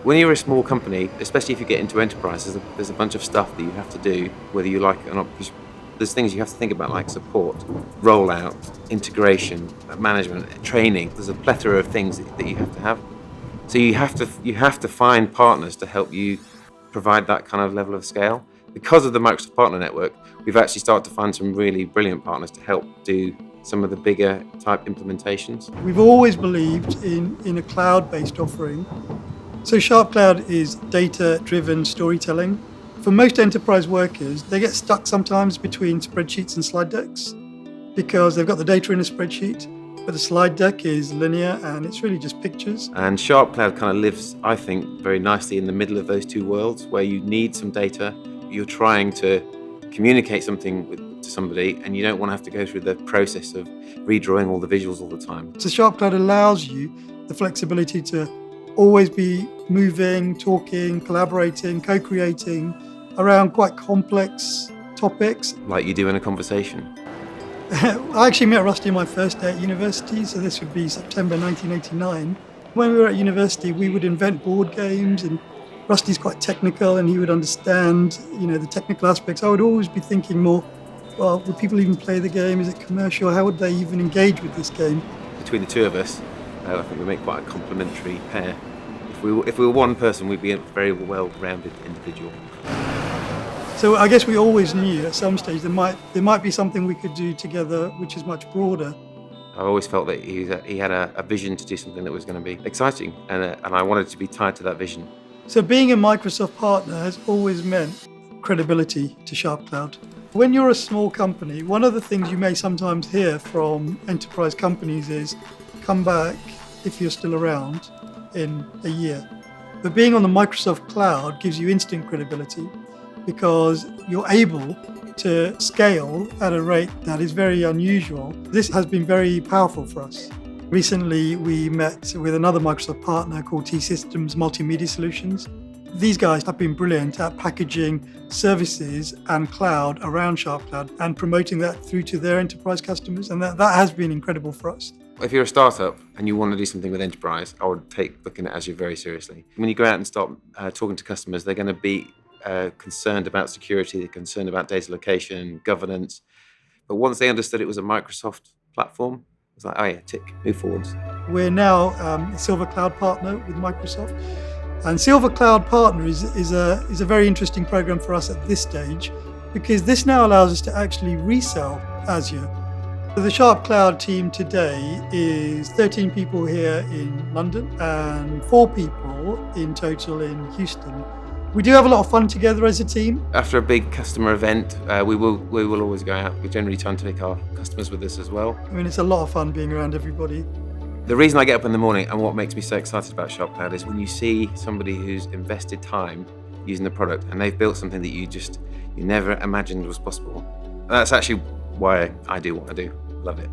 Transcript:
When you're a small company, especially if you get into enterprise, there's a bunch of stuff that you have to do, whether you like it or not. There's things you have to think about, like support, rollout, integration, management, training. There's a plethora of things that you have to have. So you have to find partners to help you provide that kind of level of scale. Because of the Microsoft Partner Network, we've actually started to find some really brilliant partners to help do some of the bigger type implementations. We've always believed in a cloud-based offering. So SharpCloud is data-driven storytelling. For most enterprise workers, they get stuck sometimes between spreadsheets and slide decks because they've got the data in a spreadsheet, but the slide deck is linear and it's really just pictures. And SharpCloud kind of lives, I think, very nicely in the middle of those two worlds where you need some data, you're trying to communicate something to somebody and you don't want to have to go through the process of redrawing all the visuals all the time. So SharpCloud allows you the flexibility to always be moving, talking, collaborating, co-creating around quite complex topics. Like you do in a conversation. I actually met Rusty on my first day at university, so this would be September 1989. When we were at university, we would invent board games, and Rusty's quite technical and he would understand, the technical aspects. I would always be thinking more, well, would people even play the game? Is it commercial? How would they even engage with this game? Between the two of us, I think we make quite a complementary pair. If we were one person, we'd be a very well-rounded individual. So I guess we always knew at some stage there might be something we could do together which is much broader. I always felt that he had a vision to do something that was going to be exciting, and I wanted to be tied to that vision. So being a Microsoft partner has always meant credibility to SharpCloud. When you're a small company, one of the things you may sometimes hear from enterprise companies is, come back if you're still around in a year. But being on the Microsoft cloud gives you instant credibility because you're able to scale at a rate that is very unusual. This has been very powerful for us. Recently, we met with another Microsoft partner called T-Systems Multimedia Solutions. These guys have been brilliant at packaging services and cloud around SharpCloud and promoting that through to their enterprise customers, and that has been incredible for us. If you're a startup and you want to do something with enterprise, I would take looking at Azure very seriously. When you go out and start talking to customers, they're going to be concerned about security, they're concerned about data location, governance. But once they understood it was a Microsoft platform, it's like, oh yeah, tick, move forwards. We're now a Silver Cloud partner with Microsoft. And Silver Cloud Partner is a very interesting program for us at this stage because this now allows us to actually resell Azure. So the SharpCloud team today is 13 people here in London and 4 people in total in Houston. We do have a lot of fun together as a team. After a big customer event, we will always go out. We generally try and take our customers with us as well. I mean, it's a lot of fun being around everybody. The reason I get up in the morning and what makes me so excited about SharpCloud is when you see somebody who's invested time using the product and they've built something that you never imagined was possible. That's actually why I do what I do. Love it.